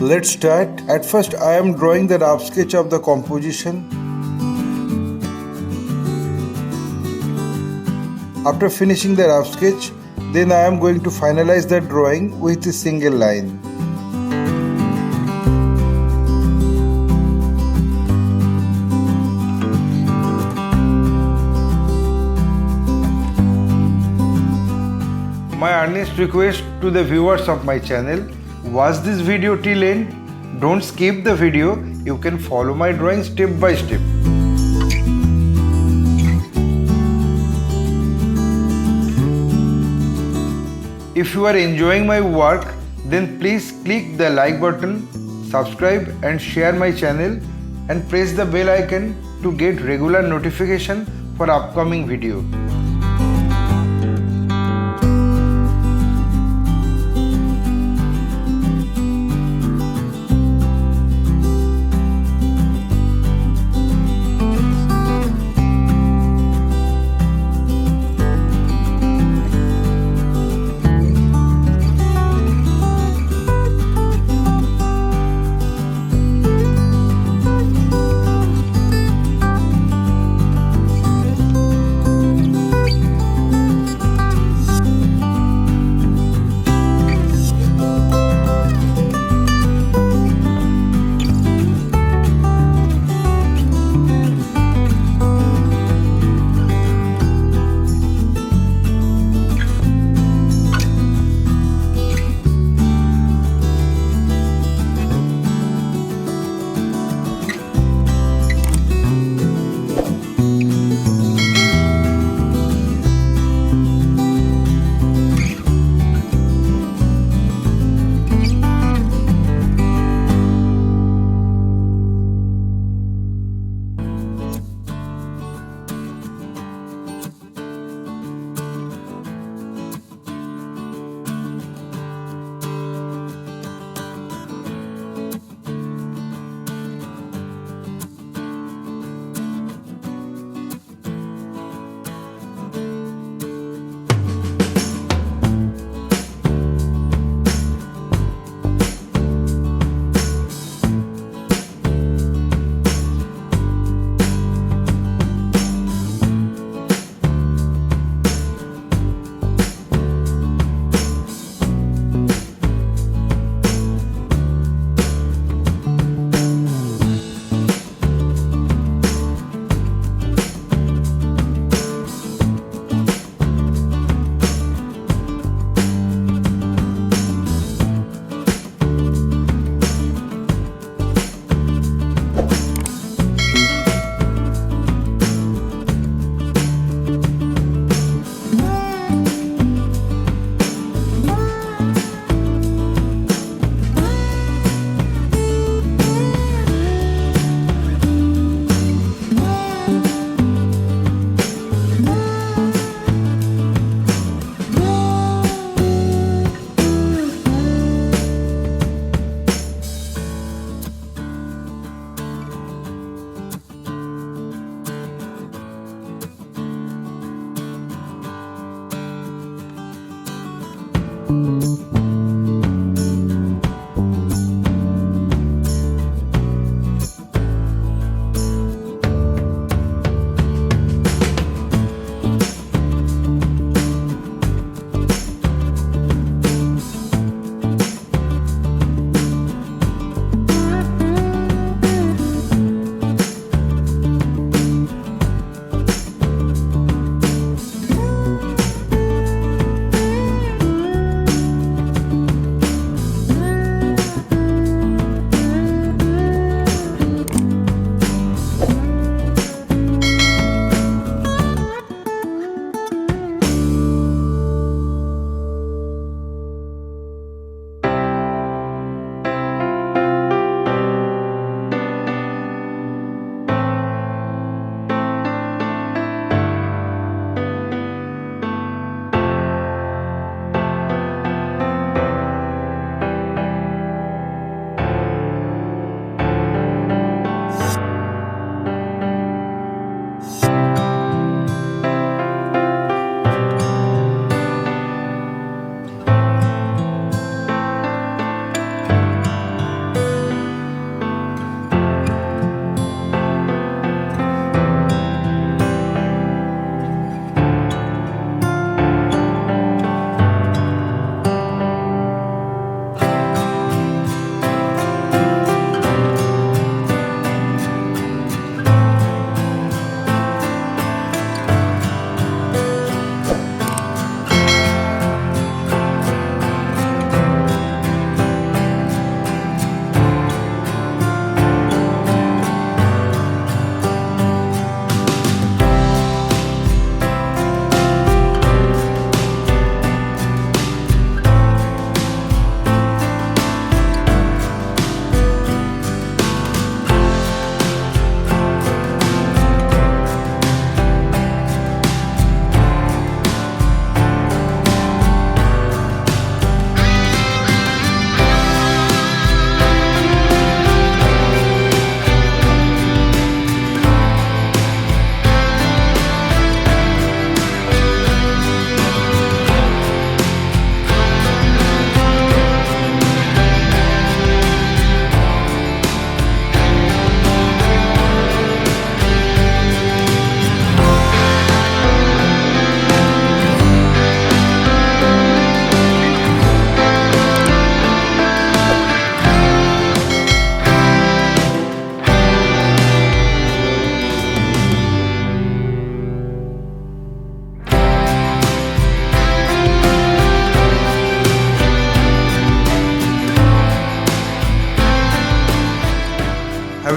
let's start. At first I am drawing the rough sketch of the composition. After finishing the rough sketch, then I am going to finalize the drawing with a single line. My earnest request to the viewers of my channel, watch this video till end. Don't skip the video. You can follow my drawing step by step. If you are enjoying my work, then please click the like button, subscribe and share my channel and press the bell icon to get regular notification for upcoming video.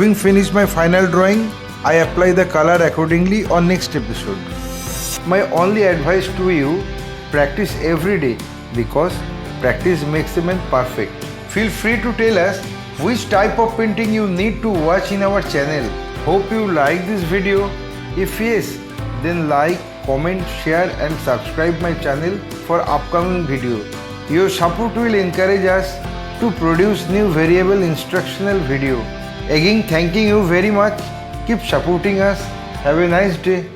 Having finished my final drawing, I apply the color accordingly on next episode. My only advice to you, practice every day because practice makes a man perfect. Feel free to tell us which type of painting you need to watch in our channel. Hope you like this video. If yes, then like, comment, share and subscribe my channel for upcoming video. Your support will encourage us to produce new variable instructional video. Again, thanking you very much. Keep supporting us. Have a nice day.